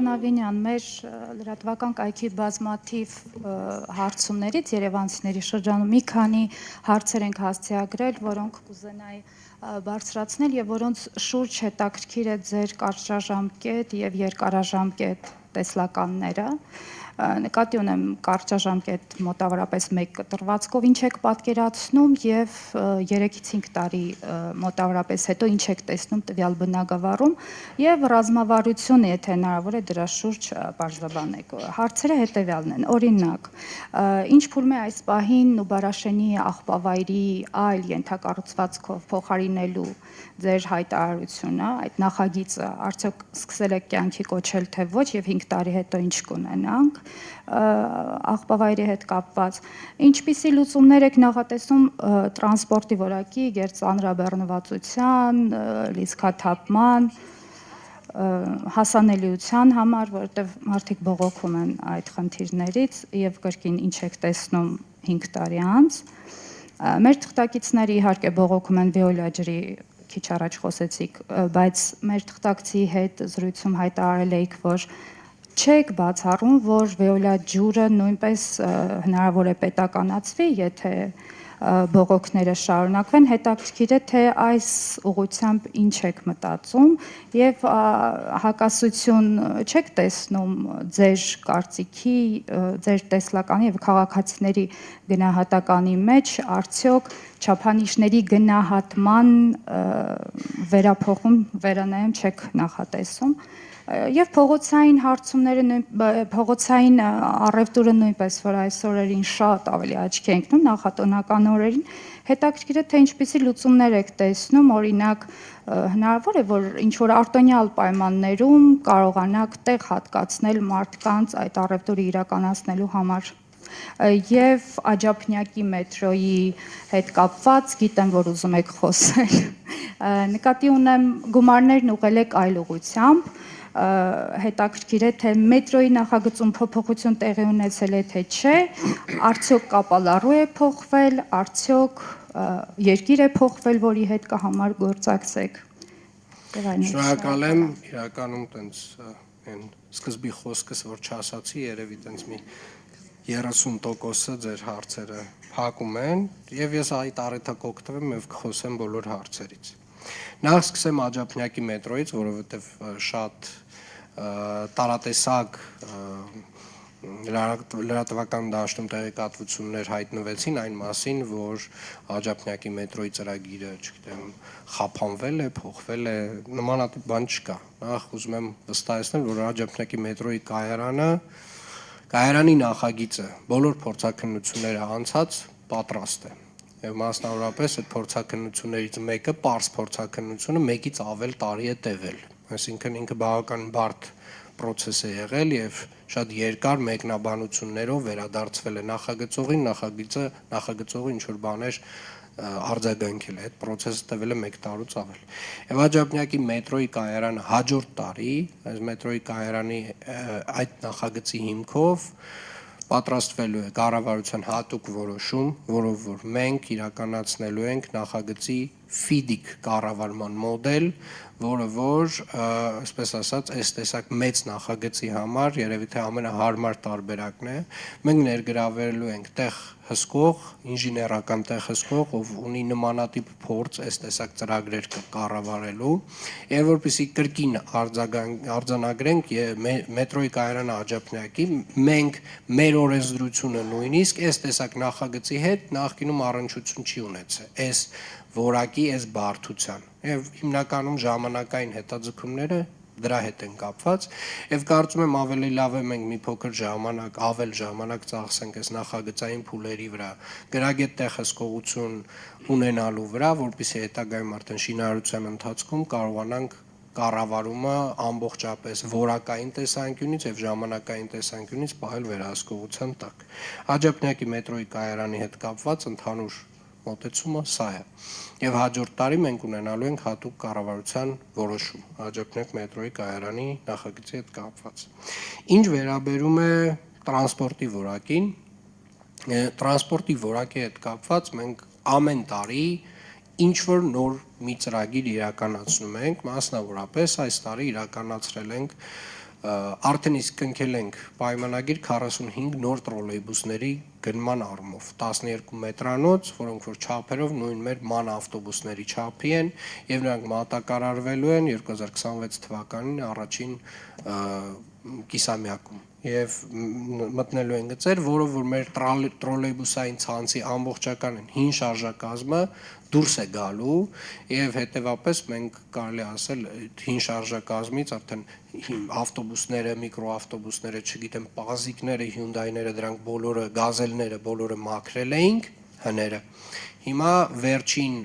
Նավինյան, մեր լրատվական կայքի բազմաթիվ հարցումներից երևանցիների շրջանում մի քանի հարցեր ենք հասցեագրել, որոնք կուզենայի բարձրացնել եւ որոնց շուրջ հետաքրքիր է ձեր կարճաժամկետ եւ երկարաժամկետ տեսլականները։ Նկատի ունեմ կարճաժամկետ մոտավորապես 1 կտրվածքով ինչ եք պատկերացնում եւ 3-ից 5 տարի մոտավորապես հետո ինչ եք տեսնում տվյալ բնագավառում եւ ռազմավարությունը, եթե հնարավոր է դրա շուրջ բարձրաբանեք։ Հարցերը հետեւյալն են. օրինակ, ինչ փուլում է այս պահին Նուբարաշենի աղբավայրի այլ ենթակառուցվածքով փոխարինելու ձեր հայտարարությունը, այդ նախագիծը արդյոք սկսել եք կյանքի կոչել թե ոչ եւ 5 տարի հետո ինչ կունենանք աղբավայրի հետ կապված, ինչպիսի լուծումներ եք նախատեսում տրանսպորտի որակի, գերծանրաբեռնվածության, լիցքաթափման, հասանելիության համար, որովհետեւ մարդիկ բողոքում են այդ խնդիրներից եւ կրկին ինչ եք տեսնում 5 տարի անց։ Մեր թղթակիցները իհարկե բողոքում են Վեոլա ջրի քիչ առաջ խոսեցիք, բայց մեր թղթակցի հետ զրույցում հայտարարել էիք, որ չեք բացառում, որ Վեոլա ջուրը նույնպես հնարավոր է պետականացվի, եթե բողոքները շարունակվեն, հետաքրքիր է թե այս ուղղությամբ ինչ եք մտածում եւ հակասություն չեք տեսնում ձեր կարծիքի, ձեր տեսլականի եւ քաղաքացիների գնահատականի մեջ, արդյոք չափանիշների գնահատման վերափոխում վերանայում չեք նախատեսում եւ փողոցային հարցումները, փողոցային առևտուրը նույնպես, որ այս օրերին շատ ավելի աչքի է ընկնում նախատոնական օրերին, հետաքրքիր է թե ինչպիսի լուծումներ եք տեսնում, օրինակ հնարավոր է, որ ինչ-որ արտոնյալ պայմաններում կարողանաք տեղ հատկացնել մարդկանց այդ առևտուրը իրականացնելու համար։ Եվ Աջափնյակի մետրոյի հետ կապված, գիտեմ, որ ուզում եք խոսել, նկատի ունեմ գումարներն ուղղել եք այլ ուղղությամբ, հետաքրքիր է թե մետրոյի նախագծում փոփոխություն տեղի ունեցել է թե չէ, արդյոք կապալառու է փոխվել, արդյոք երկիր է փոխվել, որի հետ կհամագործակցեք։ Շնորհակալ եմ, իրականում տենց այն սկզբի խոսքս, որ չասացի, երևի տենց մի 30%-ը ձեր հարցերը փակում են եւ ես այդ առիթը կօգտվեմ եւ կխոսեմ բոլոր հարցերից։ Նախ սկսեմ Աջափնյակի մետրոյից, որովհետեւ շատ տարատեսակ լրատվական դաշտում տեղեկատվություններ հայտնվեցին այն մասին, որ Աջափնյակի մետրոյի ծրագիրը, չգիտեմ, խափանվել է, փոխվել է, նմանատիպ բան չկա։ Նախ ուզում եմ վստահեցնել, որ Աջափնյակի մետրոյի կայարանի նախագիծը բոլոր փորձաքննությունները անցած պատրաստ է։ Եվ մասնավորապես այդ փորձաքննություններից մեկը, պարզ փորձաքննությունը 1-ից ավել տարի է տևել։ Այսինքն ինքը բավական բարդ պրոցես է եղել եւ շատ երկար մեկնաբանություններով վերադարձվել է նախագծողին, նախագծողը ինչ որ բաներ արձագանքել է, այդ պրոցեսը տևել է 1 տարուց ավել։ Եվ Աջափնյակի մետրոյի կայարանը հաջորդ տարի, այս մետրոյի կայարանի այդ նախագծի հիմքով պատրաստվելու է կառավարության հատուկ որոշում, որով որ մենք իրականացնելու ենք նախագծի ֆիդիկ կառավարման մոդել, որը որ, այսպես ասած, այս տեսակ մեծ նախագծի համար երևի թե ամենահարմար տարբերակն է, մենք ներգրավելու ենք տեղ հսկող, ինժեներական տեղ հսկող, ով ունի նմանատիպ փորձ այս տեսակ ծրագրեր կառավարելու, եւ որպեսզի կրկին արձանագրենք մետրոյի կայարանը Աջափնյակի, մենք մեր օրենսդրությունը նույնիսկ այս տեսակ նախագծի հետ նախկինում առնչություն չի ունեցել, այս որակի, այս բարդության, եւ հիմնականում ժամանակային հետաձգումները դրա հետ են կապված եւ կարծում եմ ավելի լավ է մենք մի փոքր ժամանակ, ավել ժամանակ ծախսենք այս նախագծային փուլերի վրա, գրագետ տեղհսկողություն ունենալու վրա, որպեսզի հետագայում արդեն շինարարության ընթացքում կարողանանք կառավարումը ամբողջապես որակային տեսանկյունից եւ ժամանակային տեսանկյունից պահել վերահսկողության տակ։ Աջափնյակի մետրոյի կայարանի հետ կապված ընդհանուր մոտեցումը սա է։ Եվ հաջորդ տարի մենք ունենալու ենք հատուկ կառավարության որոշում Աջափնյակ մետրոյի կայարանի նախագծի հետ կապված։ Ինչ վերաբերում է տրանսպորտի որակին, տրանսպորտի որակի հետ կապված մենք ամեն տարի ինչ որ նոր մի ծրագիր իրականացնում ենք, մասնավորապես այս տարի իրականացրել ենք Արդեն իսկ կնքել ենք պայմանագիր 45 նոր տրոլեյբուսների գնման առումով 12 մետրանոց, որոնք որ չափերով նույն մեր ման ավտոբուսների չափի են եւ նրանք մատակարարվելու են 2026 թվականին առաջին կիսամյակում եւ մտնելու են գծեր, որով որ մեր տրոլեյբուսային ցանցի ամբողջական հին շարժակազմը դուրս է գալու եւ հետեւապես մենք կարելի ասել հին շարժակազմից արդեն ավտոբուսները, միկրոավտոբուսները, չգիտեմ, պազիկները, Hyundai-ները, դրանք բոլորը, գազելները բոլորը մաքրել էինք հները։ Հիմա վերջին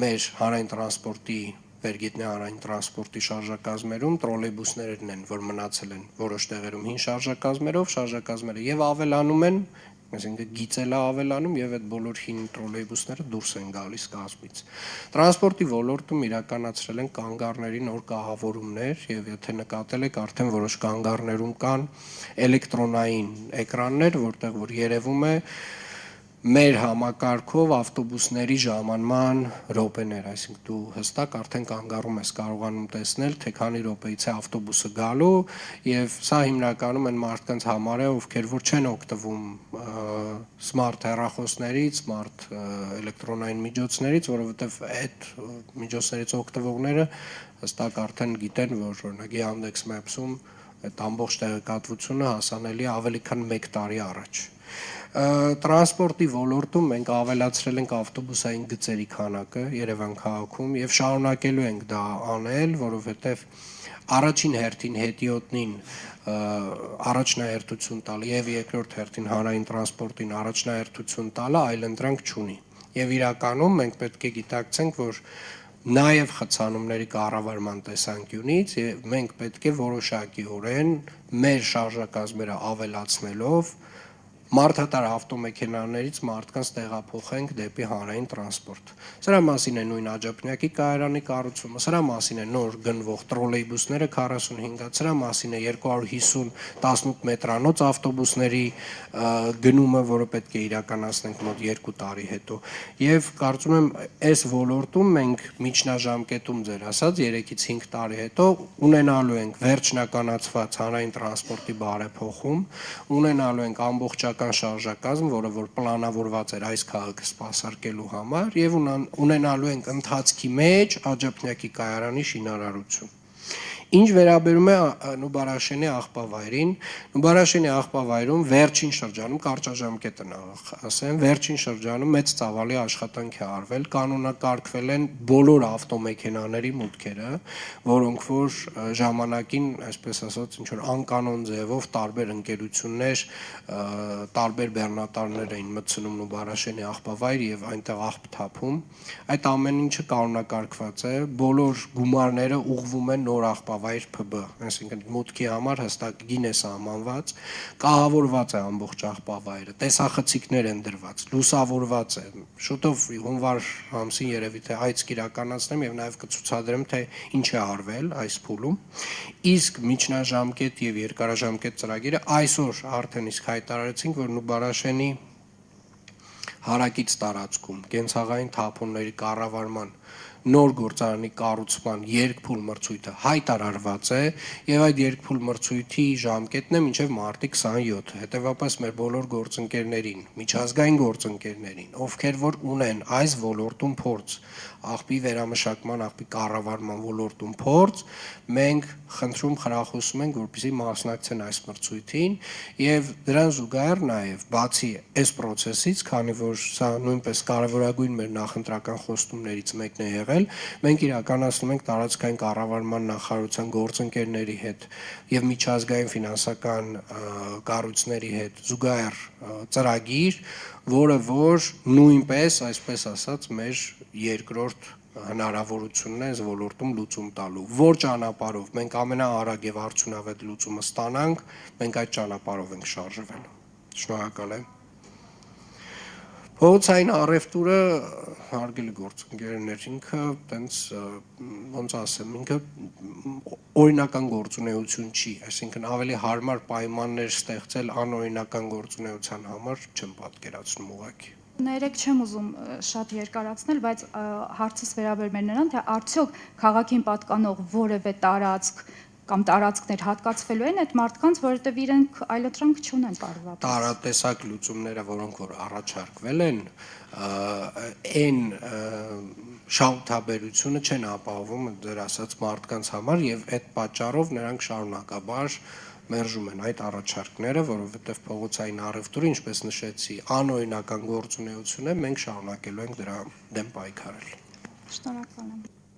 մեր հանրային տրանսպորտի Վերգետնյա հանրային տրանսպորտի շարժակազմերում տրոլեյբուսներն են, որ մնացել են որոշ տեղերում հին շարժակազմերով, շարժակազմերը եւ ավելանում են, այսինքն գիծելը ավելանում եւ այդ բոլոր հին տրոլեյբուսները դուրս են գալիս կազմից։ Տրանսպորտի ոլորտում իրականացրել են կանգառների նոր կահավորումներ եւ եթե նկատել եք արդեն որոշ կանգառներում կան էլեկտրոնային էկրաններ, որտեղ որ երևում է մեր համակարգով ավտոբուսների ժամանման րոպեներ, այսինքն դու հստակ արդեն կանգառում ես կարողանում տեսնել, թե քանի րոպեից է ավտոբուսը գալու եւ սա հիմնականում են մարդկանց համար է, ովքեր որ չեն օգտվում սմարթ հեռախոսներից, սմարթ էլեկտրոնային միջոցներից, որովհետեւ այդ միջոցներից օգտվողները հստակ արդեն գիտեն, որ օրինակ Yandex Maps-ում այդ ամբողջ տեղեկատվությունը հասանելի է ավելի քան 1 տարի առաջ։ Տրանսպորտի ոլորտում մենք ավելացրել ենք ավտոբուսային գծերի քանակը Երևան քաղաքում եւ շարունակելու ենք դա անել, որովհետեւ առաջին հերթին հետիոտնին առաջնահերթություն տալ եւ երկրորդ հերթին հանրային տրանսպորտին առաջնահերթություն տալը այլընտրանք չունի։ Եվ իրականում մենք պետք է գիտակցենք, որ նաև խցանումների կառավարման տեսանկյունից մենք պետք է որոշակիորեն մեր շարժակազմերը ավելացնելով մարդատար ավտոմեքենաներից մարդկանց տեղափոխենք դեպի հանրային տրանսպորտ։ Սրա մասին է նույն Աջափնյակի կայարանի կառուցումը, սրա մասին է նոր գնվող տրոլեյբուսները 45-ը, սրա մասին է 250 18 մետրանոց ավտոբուսների գնումը, որը պետք է իրականացնենք մոտ 2 տարի հետո։ Եվ կարծում եմ, այս ոլորտում մենք միջնաժամկետում ձեր ասած 3-ից 5 տարի հետո ունենալու ենք վերջնականացված հանրային տրանսպորտի բարեփոխում, ունենալու ենք ամբողջական շարժակազմ, որը որ պլանավորված էր այս քաղաքը սպասարկելու համար եւ ունենալու ենք ընթացքի մեջ Աջափնյակի կայարանի շինարարություն։ Ինչ վերաբերում է Նուբարաշենի աղբավայրին, Նուբարաշենի աղբավայրում վերջին շրջանում կարճաժամկետը ասեմ, վերջին շրջանում մեծ ծավալի աշխատանք է արվել, կանոնակարգվել են բոլոր ավտոմեքենաների մուտքերը, որոնք որ ժամանակին, այսպես ասած, ինչ որ անկանոն ձևով տարբեր ընկերություններ, տարբեր բեռնատարներ էին մտցնում Նուբարաշենի աղբավայր եւ այնտեղ աղբ թափում։ Այդ ամեն ինչը կանոնակարգված է, բոլոր գումարները ուղղվում են նոր աղբավայր ՓԲ, այսինքն մուտքի համար հստակ գին է սահմանված, կահավորված է ամբողջ աղբավայրը, տեսախցիկներ են դրված, լուսավորված է։ Շուտով հունվար ամսին երևի թե այց կիրականացնեմ եւ նաեւ կցուցադրեմ, թե ինչ է արվել այս փուլում։ Իսկ միջնաժամկետ եւ երկարաժամկետ ծրագիրը այսօր արդեն իսկ հայտարարեցինք, որ Նուբարաշենի հարակից տարածքում կենցաղային թափոնների կառավարման նոր գործարանի կառուցման երկփուլ մրցույթը հայտարարված է եւ այդ երկփուլ մրցույթի ժամկետն է մինչեւ մարտի 27։ Հետեւաբար մեր բոլոր գործընկերներին, միջազգային գործընկերներին, ովքեր որ ունեն այս ոլորտում փորձ, աղբի վերամշակման, աղբի կառավարման ոլորտում փորձ, մենք խնդրում խրախուսում ենք, որպեսզի մասնակցեն այս մրցույթին եւ դրան զուգահեռ նաեւ բացի այս process-ից, քանի որ սա նույնպես կարևորագույն մեր նախընտրական խոստումներից մեկն է եղել, մենք իրականացնում ենք տարածքային կառավարման նախարարության գործընկերների հետ եւ միջազգային ֆինանսական կառույցների հետ զուգահեռ ծրագիր, որը որ նույնպես, այսպես ասած, մեր երկրորդ հնարավորությունն է այս ոլորտում լուծում տալու։ Որ ճանապարհով մենք ամենաարագ եւ արդյունավետ լուծումը ստանանք, մենք այդ ճանապարհով ենք շարժվելու։ Շնորհակալ եմ։ Փողոցային առևտուրը հարգելի գործընկերներ, ինքը տենց ոնց ասեմ, ինքը օրինական գործունեություն չի, այսինքն ավելի հարմար պայմաններ ստեղծել անօրինական գործունեության համար չեմ պատկերացնում ուղղակի։ Ներեք չեմ ուզում շատ երկարացնել, բայց հարցս վերաբերում է նրան, թե արդյոք քաղաքին պատկանող որևէ տարածք կամ տարածքներ հատկացվելու են այդ մարդկանց, որովհետև իրենք այլընտրանք չունեն կարևորապես։ Տարատեսակ լուծումները, որոնք որ առաջարկվել են, այն շահութաբերությունը չեն ապահովում դեր ասած մարդկանց համար եւ այդ պատճառով նրանք շարունակաբար մերժում են այդ առաջարկները, որովհետեւ փողոցային առևտուրը, ինչպես նշեցի, անօրինական գործունեություն է, մենք շարունակելու ենք դրա դեմ պայքարել։ Շնորհակալ եմ։